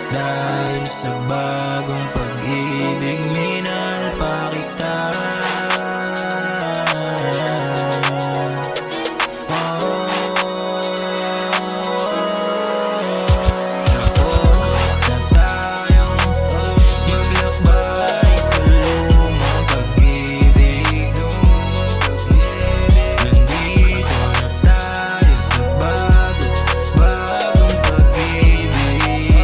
Dahil sa bagong pag-ibig, minahal pa kita. Tapos na tayong maglakbay sa lumang pag-ibig. Nandito na tayo sa bagong pag-ibig.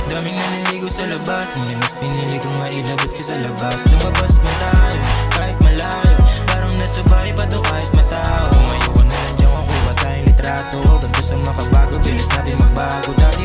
Daming naliligo sa labas, ngayon mas pinili kong mailabas ka sa labas. Lumabas man tayo kahit malayo, parang nasa bahay pa to kahit matao. Ngayon na lang dyan kukuha tayong litrato, ganito sa makabago, bilis natin magbago. Dati